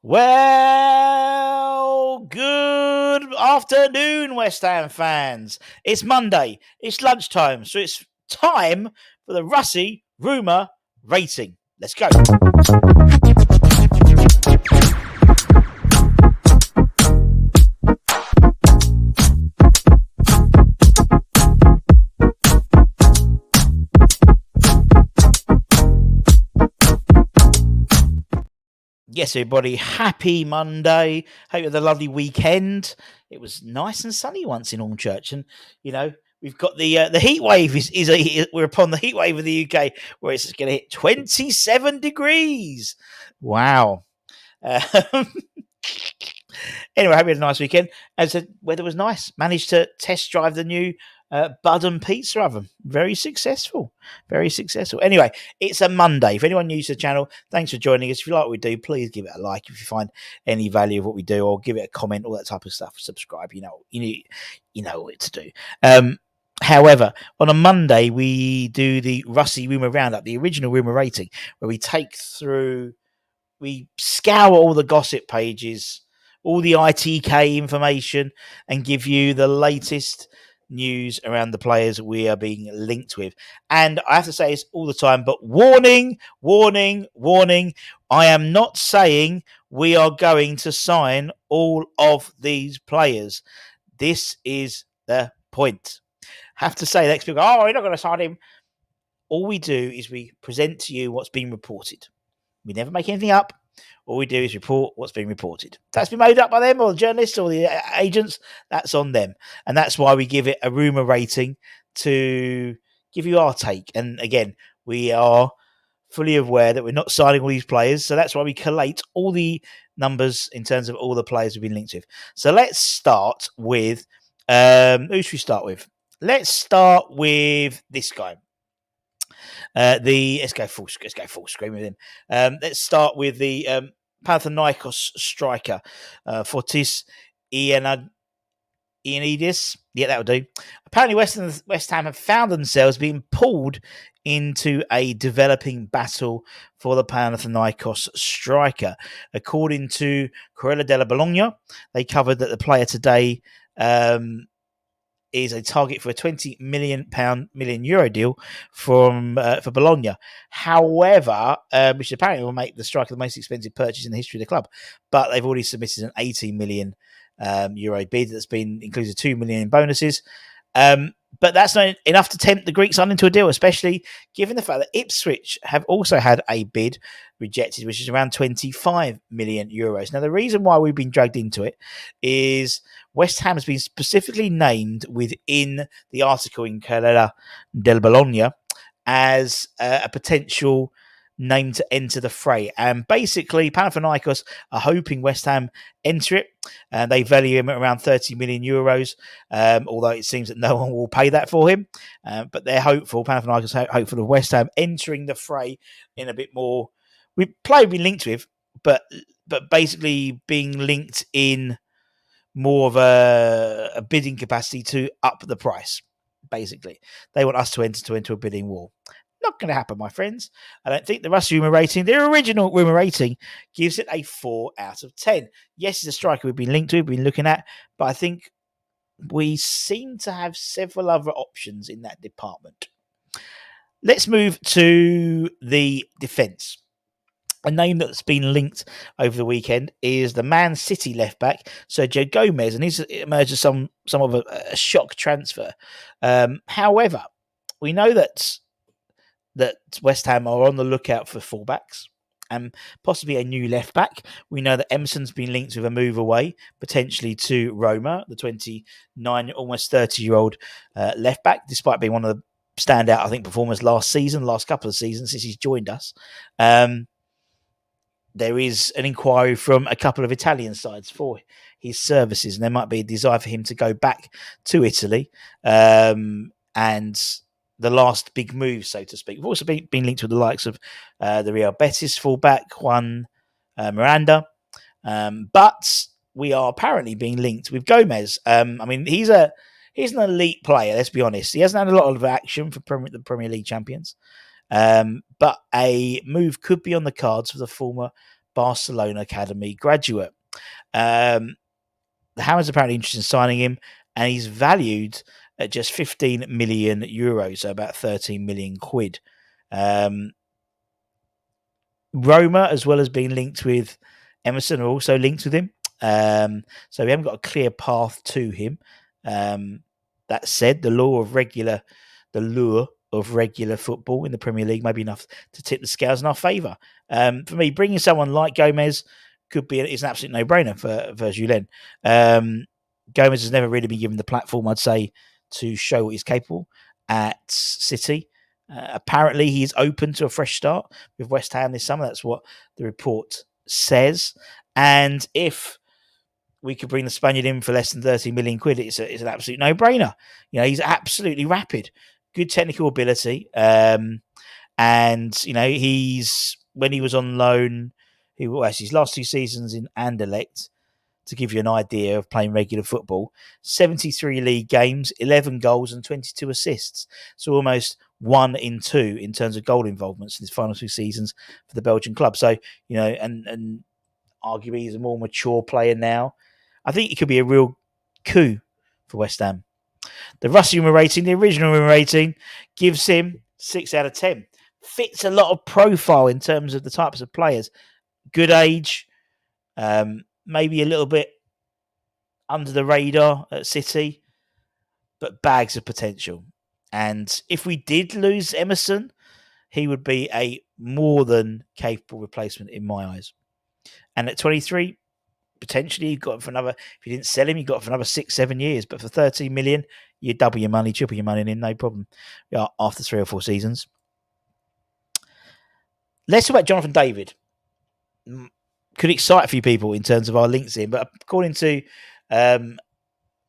Well, good afternoon, West Ham fans. It's Monday. It's lunchtime, so it's time for the Russy Rumour rating. Let's go. Yes, everybody, happy Monday. Hope you had a lovely weekend. It was nice and sunny once in Hornchurch, and we've got the heat wave. We're upon the heat wave of the UK, where it's going to hit 27 degrees. Wow. Anyway, I hope you had a nice weekend. As the weather was nice, managed to test drive the new Budden pizza oven. Very successful. Very successful. Anyway, it's a Monday. If anyone new to the channel, thanks for joining us. If you like what we do, please give it a like if you find any value of what we do, or give it a comment, all that type of stuff. Subscribe. You know what to do. However, on a Monday, we do the Russy Rumour Roundup, the original Rumour rating, where we scour all the gossip pages, all the ITK information, and give you the latest news around the players we are being linked with. And I have to say this all the time, but warning, warning, warning. I am not saying we are going to sign all of these players. This is the point. Have to say that people go, we're not going to sign him. All we do is we present to you what's been reported. We never make anything up. All we do is report what's been reported. That's been made up by them or the journalists or the agents. That's on them. And that's why we give it a rumour rating, to give you our take. And again, we are fully aware that we're not signing all these players. So that's why we collate all the numbers in terms of all the players we've been linked with. So let's start with, who should we start with? Let's start with this guy. Let's go full screen with him. Let's start with the Panathinaikos striker, Fortis Iannis. Yeah, that'll do. Apparently, West Ham have found themselves being pulled into a developing battle for the Panathinaikos striker. According to Corriere della Bologna, they covered that the player today is a target for a £20 million deal for Bologna. However, which apparently will make the striker the most expensive purchase in the history of the club. But they've already submitted an €18 million bid that's been includes $2 million in bonuses. But that's not enough to tempt the Greeks on into a deal, especially given the fact that Ipswich have also had a bid rejected, which is around €25 million. Now, the reason why we've been dragged into it is West Ham has been specifically named within the article in Corriere del Bologna as a potential name to enter the fray. And basically, Panathinaikos are hoping West Ham enter it. And they value him at around €30 million, although it seems that no one will pay that for him. But they're hopeful, Panathinaikos are hopeful of West Ham entering the fray in a bit more. We've been linked with, but basically being linked in more of a bidding capacity to up the price. Basically, they want us to enter a bidding war. Not going to happen, my friends. I don't think the Russy Rumour rating, their original Rumour rating, gives it a 4 out of 10. Yes, it's a striker we've been linked to, we've been looking at, but I think we seem to have several other options in that department. Let's move to the defence. A name that's been linked over the weekend is the Man City left-back, Sergio Gomez, and he's emerged as some of a shock transfer. However, we know that West Ham are on the lookout for fullbacks and possibly a new left-back. We know that Emerson's been linked with a move away, potentially to Roma, the 29, almost 30-year-old left-back, despite being one of the standout, I think, performers last couple of seasons since he's joined us. There is an inquiry from a couple of Italian sides for his services, and there might be a desire for him to go back to Italy. And the last big move, so to speak. We've also been linked with the likes of the Real Betis fullback, Juan Miranda. But we are apparently being linked with Gomez. I mean, he's an elite player, let's be honest. He hasn't had a lot of action for the Premier League champions. But a move could be on the cards for the former Barcelona Academy graduate. The Hammers are apparently interested in signing him, and he's valued at just 15 million euros, so about 13 million quid. Roma, as well as being linked with Emerson, are also linked with him. So we haven't got a clear path to him. That said, the lure of regular football in the Premier League may be enough to tip the scales in our favour. For me, bringing someone like Gomez is an absolute no-brainer for Julen. Gomez has never really been given the platform, I'd say, to show what he's capable at City. Apparently, he's open to a fresh start with West Ham this summer. That's what the report says. And if we could bring the Spaniard in for less than 30 million quid, it's an absolute no-brainer. He's absolutely rapid, good technical ability. And, when he was on loan, his last 2 seasons in Anderlecht, to give you an idea of playing regular football, 73 league games, 11 goals and 22 assists. So almost 1 in 2 in terms of goal involvements in his final 2 seasons for the Belgian club. So, and arguably he's a more mature player now. I think it could be a real coup for West Ham. The Russy Rumour rating, the original Rumour rating, gives him 6 out of 10. Fits a lot of profile in terms of the types of players. Good age, maybe a little bit under the radar at City, but bags of potential. And if we did lose Emerson, he would be a more than capable replacement in my eyes. And at 23, potentially you got him for another, if you didn't sell him, you got him for another 6-7 years. But for 13 million, you double your money, triple your money in, no problem. After 3 or 4 seasons. Let's talk about Jonathan David. Could excite a few people in terms of our links in, but according to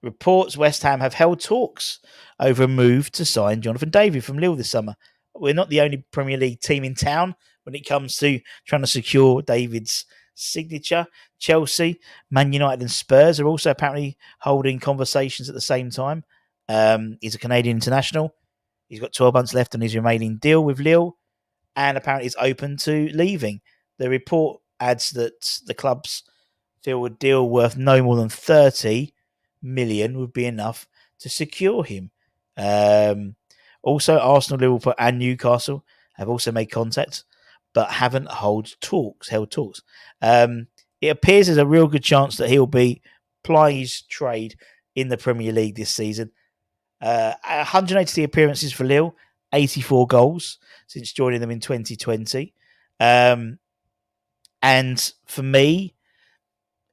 reports, West Ham have held talks over a move to sign Jonathan David from Lille this summer. We're not the only Premier League team in town when it comes to trying to secure David's signature. Chelsea, Man United and Spurs are also apparently holding conversations at the same time. He's a Canadian international. He's got 12 months left on his remaining deal with Lille, and apparently is open to leaving. The report adds that the clubs feel a deal worth no more than 30 million would be enough to secure him. Also, Arsenal, Liverpool and Newcastle have also made contact, but haven't held talks. It appears there's a real good chance that he'll be plying his trade in the Premier League this season. 180 appearances for Lille, 84 goals since joining them in 2020. And for me,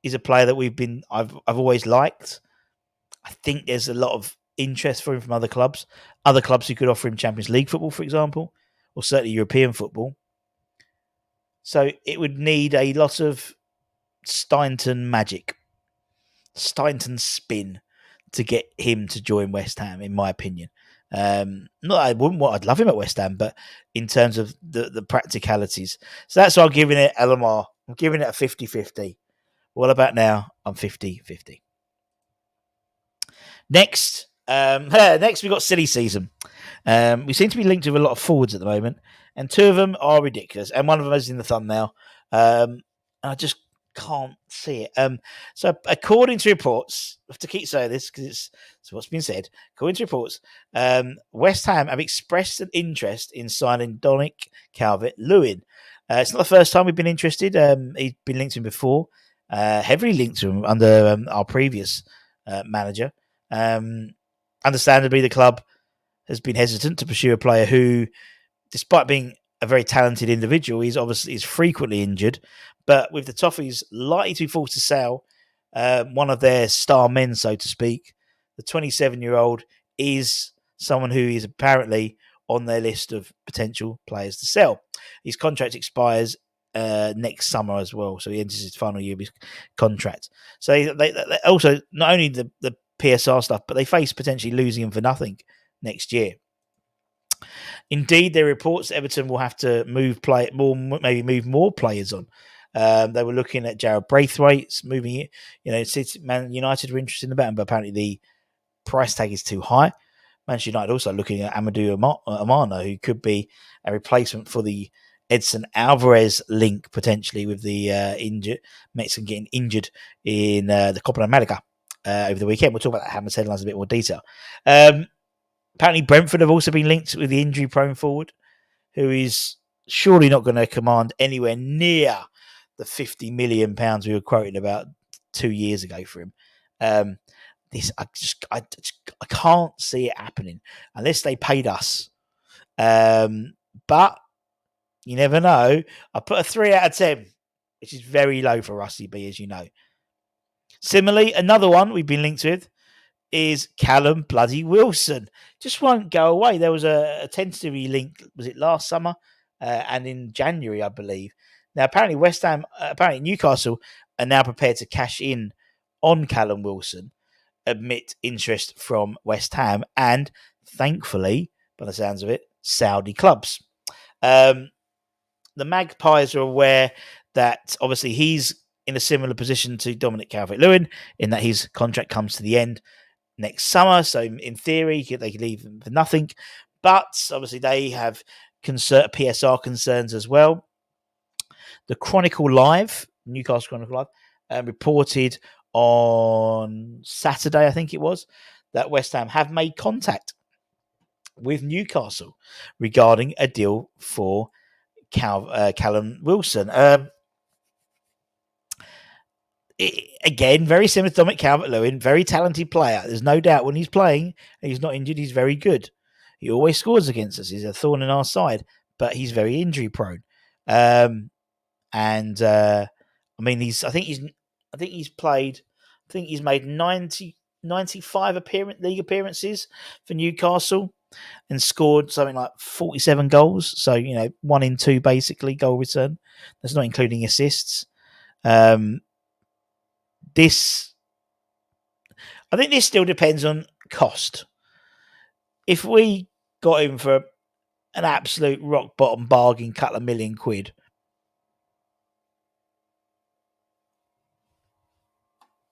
he's a player that I've always liked. I think there's a lot of interest for him from other clubs who could offer him Champions League football, for example, or certainly European football. So it would need a lot of Steinton magic, Steinton spin to get him to join West Ham, in my opinion. I'd love him at West Ham, but in terms of the practicalities. So that's why I'm giving it LMR. I'm giving it a 50-50. What about now? I'm 50-50. Next we've got silly season. We seem to be linked with a lot of forwards at the moment, and 2 of them are ridiculous, and one of them is in the thumbnail. I just can't see it. So according to reports, I have to keep saying this because it's what's been said. According to reports, West Ham have expressed an interest in signing Dominic CalvertLewin. It's not the first time we've been interested. He's been linked to him before, heavily linked to him under our previous manager. Understandably, the club has been hesitant to pursue a player who, despite being a very talented individual, is frequently injured. But with the Toffees likely to be forced to sell one of their star men, so to speak, the 27-year-old is someone who is apparently on their list of potential players to sell. His contract expires next summer as well, so he enters his final year of his contract. So they also, not only the PSR stuff, but they face potentially losing him for nothing next year. Indeed, there are reports that Everton will have to move more players on. They were looking at Jared Braithwaite, moving it. Man United were interested in the him, but apparently the price tag is too high. Manchester United also looking at Amadou Amano, who could be a replacement for the Edson Alvarez link potentially with the injured Mexican getting injured in the Copa America over the weekend. We'll talk about that Hammers headlines in a bit more detail. Apparently, Brentford have also been linked with the injury-prone forward, who is surely not going to command anywhere near the £50 million we were quoting about 2 years ago for him. I can't see it happening unless they paid us. But you never know. I put a 3 out of 10, which is very low for Russy B, as you know. Similarly, another one we've been linked with is Callum bloody Wilson. Just won't go away. There was a tentatively link, was it last summer? And in January, I believe. Now, apparently Newcastle are now prepared to cash in on Callum Wilson, admit interest from West Ham, and thankfully, by the sounds of it, Saudi clubs. The Magpies are aware that obviously he's in a similar position to Dominic CalvertLewin in that his contract comes to the end next summer. So in theory, they could leave him for nothing. But obviously they have PSR concerns as well. The Chronicle Live, Newcastle Chronicle Live, reported on Saturday, I think it was, that West Ham have made contact with Newcastle regarding a deal for Callum Wilson. Again, very similar to Dominic Calvert-Lewin, very talented player. There's no doubt when he's playing and he's not injured, he's very good. He always scores against us. He's a thorn in our side, but he's very injury prone. I mean, he's made 95 league appearances for Newcastle and scored something like 47 goals. So, 1 in 2 basically goal return. That's not including assists. I think this still depends on cost. If we got him for an absolute rock bottom bargain, couple of £1 million,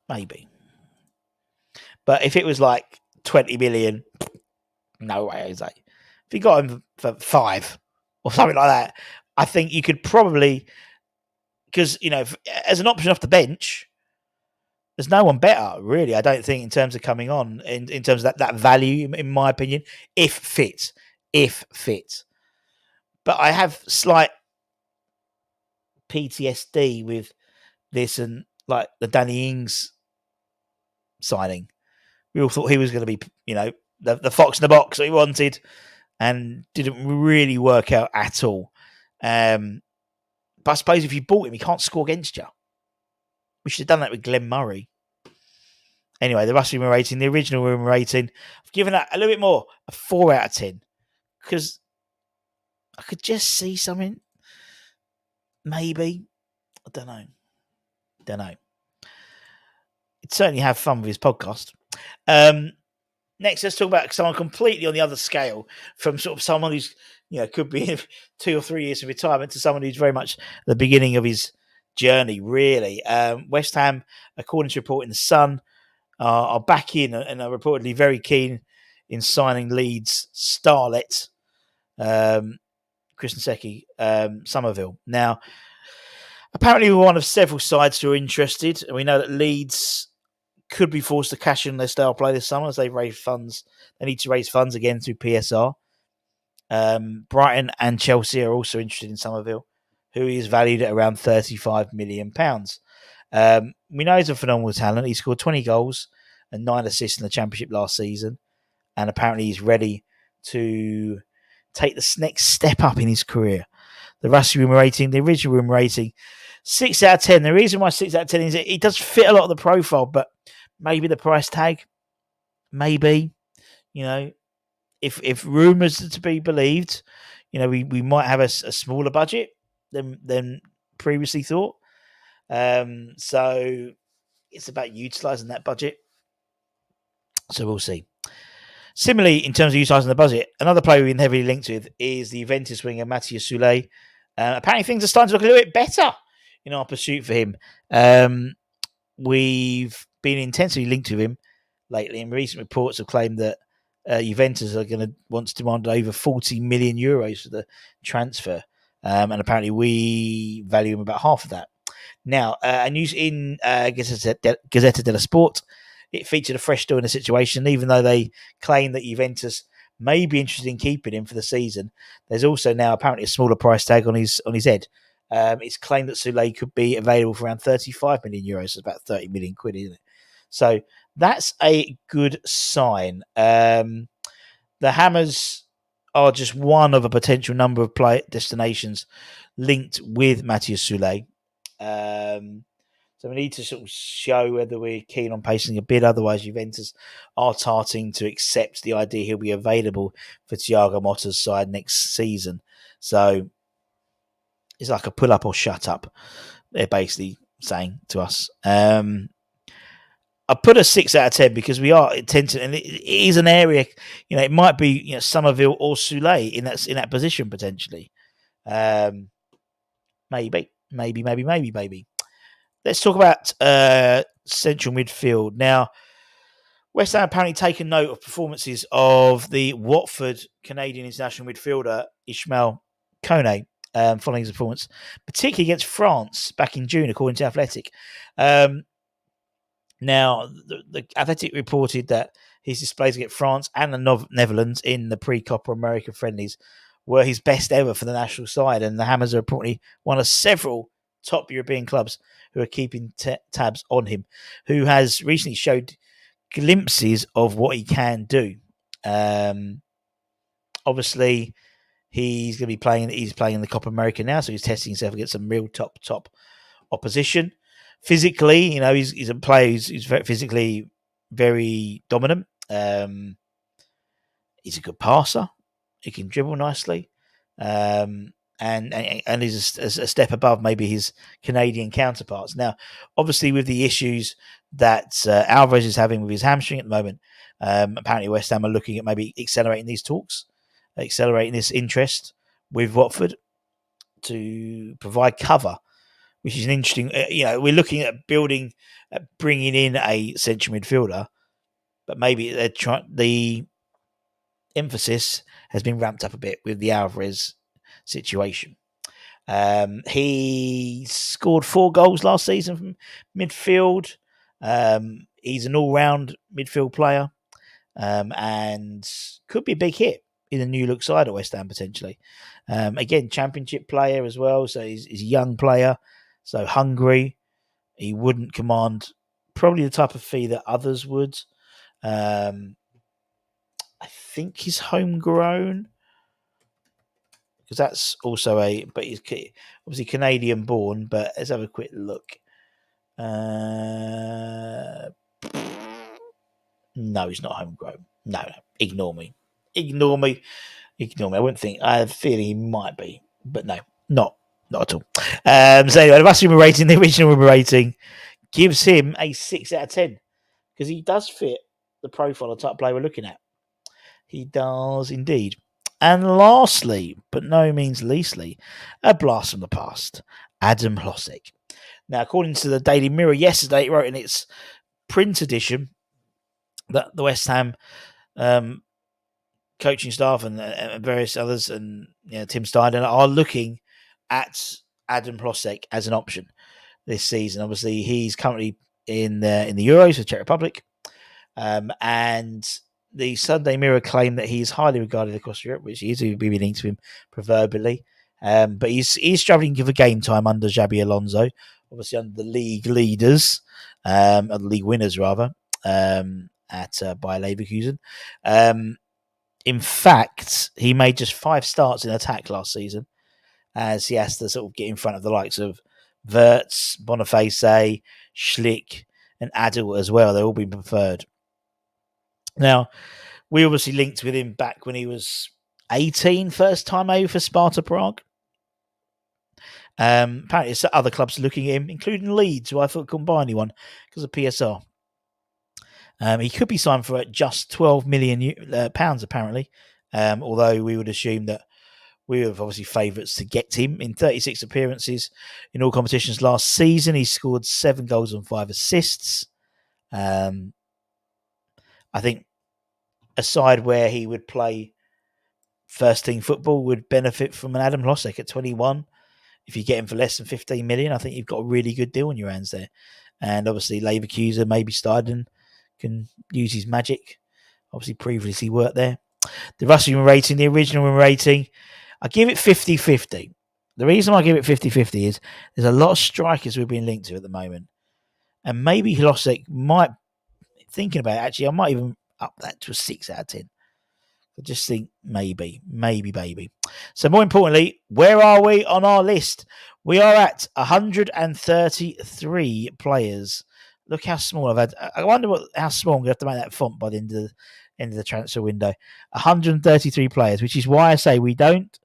maybe. But if it was like 20 million, no way, Jose. If you got him for 5 or something like that, I think you could probably, because, as an option off the bench, there's no one better, really, I don't think, in terms of coming on, in terms of that value, in my opinion, if fit. But I have slight PTSD with this and, like, the Danny Ings signing. We all thought he was going to be, the fox in the box that we wanted, and didn't really work out at all. But I suppose if you bought him, he can't score against you. We should have done that with Glenn Murray. Anyway, the Russy Rumour rating, the original Rumour rating, I've given that a little bit more, a 4 out of 10. Because I could just see something. Maybe. I don't know. He'd certainly have fun with his podcast. Next, let's talk about someone completely on the other scale, from sort of someone who's, could be in 2 or 3 years of retirement to someone who's very much at the beginning of his journey, really. West Ham, according to report in The Sun, are back in and are reportedly very keen in signing Leeds starlet Kristen Secchi, Somerville. Now, apparently we're one of several sides who are interested, and we know that Leeds could be forced to cash in their style play this summer as they raise funds. They need to raise funds again through PSR. Brighton and Chelsea are also interested in Somerville, who is valued at around £35 million. We know he's a phenomenal talent. He scored 20 goals and 9 assists in the Championship last season, and apparently he's ready to take the next step up in his career. The Russy Rumour rating, the original Rumour rating, 6 out of 10. The reason why 6 out of 10 is it does fit a lot of the profile, but maybe the price tag, maybe, if rumours are to be believed, we might have a smaller budget than previously thought. So it's about utilising that budget. So we'll see. Similarly, in terms of utilising the budget, another player we've been heavily linked with is the Juventus winger, Matthias Soulé. Apparently things are starting to look a little bit better in our pursuit for him. We've been intensely linked with him lately, and recent reports have claimed that Juventus are going to want to demand over €40 million for the transfer. and apparently we value him about half of that. Now, a news in Gazzetta dello Sport, it featured a fresh story in the situation. Even though they claim that Juventus may be interested in keeping him for the season, there's also now apparently a smaller price tag on his head. It's claimed that Soulé could be available for around 35 million euros, so about 30 million quid, isn't it? So that's a good sign. The Hammers are just one of a potential number of destinations linked with Matthias Soulé. So we need to sort of show whether we're keen on placing a bid. Otherwise, Juventus are starting to accept the idea he'll be available for Thiago Motta's side next season. So it's like a pull up or shut up. They're basically saying to us. I put a 6 out of 10 because we are intensive, and it is an area. It might be Somerville or Soulé in that position potentially. Maybe. Let's talk about central midfield now. West Ham apparently taken note of performances of the Watford Canadian international midfielder Ismail Kone following his performance, particularly against France back in June, according to Athletic. Now, the Athletic reported that his displays against France and the Netherlands in the pre-Copa America friendlies were his best ever for the national side, and the Hammers are reportedly one of several top European clubs who are keeping tabs on him, who has recently showed glimpses of what he can do. Obviously, he's going to be playing. He's playing in the Copa America now, so he's testing himself against some real top opposition. Physically, he's a player who's very physically very dominant. He's a good passer. He can dribble nicely. And he's a step above maybe his Canadian counterparts. Now, obviously, with the issues that Alvarez is having with his hamstring at the moment, apparently West Ham are looking at maybe accelerating these talks, accelerating this interest with Watford to provide cover, which is an interesting. We're looking at bringing in a central midfielder, but maybe they're the emphasis has been ramped up a bit with the Alvarez situation. He scored 4 goals last season from midfield. He's an all-round midfield player, and could be a big hit in the new look side at West Ham potentially. Again, championship player as well, so he's a young player, so hungry. He wouldn't command probably the type of fee that others would. I think he's homegrown, because that's also but he's obviously Canadian born. But let's have a quick look. No, he's not homegrown. No, ignore me. I wouldn't think. I have a feeling he might be, but no, not at all. So anyway, the Russy Rumour rating, the original Rumour rating, gives him a 6 out of 10 because he does fit the profile of type player we're looking at. He does indeed. And lastly, but no means leastly, a blast from the past, Adam Hlozek. Now, according to the Daily Mirror yesterday, it wrote in its print edition that the West Ham coaching staff and various others and Tim Steiner are looking at Adam Hlozek as an option this season. Obviously, he's currently in the Euros for Czech Republic, and the Sunday Mirror claimed that he is highly regarded across Europe, which he is. We'll be linked to him proverbially. But he's struggling for game time under Xabi Alonso, obviously under the league leaders, or the league winners rather, at Bayer Leverkusen. In fact, he made just 5 starts in attack last season, as he has to sort of get in front of the likes of Wirtz, Boniface, Schlick, and Adil as well. They're all been preferred. Now, we obviously linked with him back when he was 18, first time over for Sparta Prague. Apparently, there's other clubs looking at him, including Leeds, who I thought couldn't buy anyone because of PSR. He could be signed for just £12 million, apparently, although we would assume that we were obviously favourites to get him. In 36 appearances in all competitions last season, he scored 7 goals and 5 assists. I think a side where he would play first team football would benefit from an Adam Hlozek at 21. If you get him for less than 15 million, I think you've got a really good deal on your hands there. And obviously, Leverkusen maybe started and can use his magic. Obviously, previously worked there. The Russy Rumour rating, the original rating, I give it 50-50. The reason I give it 50-50 is there's a lot of strikers we've been linked to at the moment. And maybe Hlozek might, thinking about it, actually, I might even up that to a 6 out of 10. I just think maybe. So more importantly, where are we on our list? We are at 133 players. Look how small I've had. I wonder how small I'm going to have to make that font by the end of the transfer window. 133 players, which is why I say we don't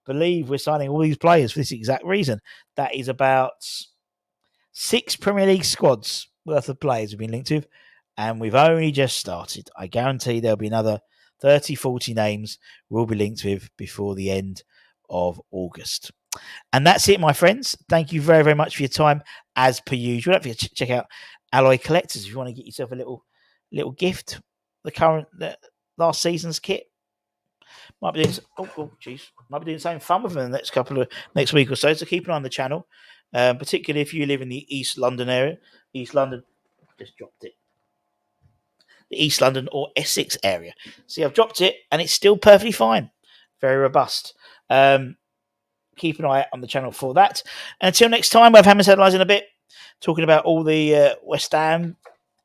believe we're signing all these players for this exact reason. That is about 6 Premier League squads worth of players we've been linked to, and we've only just started. I guarantee there'll be another 30, 40 names we'll be linked with before the end of August. And that's it, my friends. Thank you very, very much for your time, as per usual. Don't forget to check out Alloy Collectors if you want to get yourself a little gift. The last season's kit. Might be doing something fun with them the next week or so. So keep an eye on the channel, particularly if you live in the East London area. East London, just dropped it. The East London or Essex area. See, I've dropped it and it's still perfectly fine. Very robust. Keep an eye on the channel for that. And until next time, we'll have Hammers Headlines in a bit, talking about all the West Ham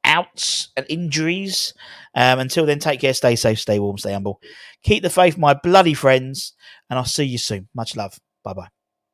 outs and injuries. Until then, take care, stay safe, stay warm, stay humble. Keep the faith, my bloody friends, and I'll see you soon. Much love. Bye-bye.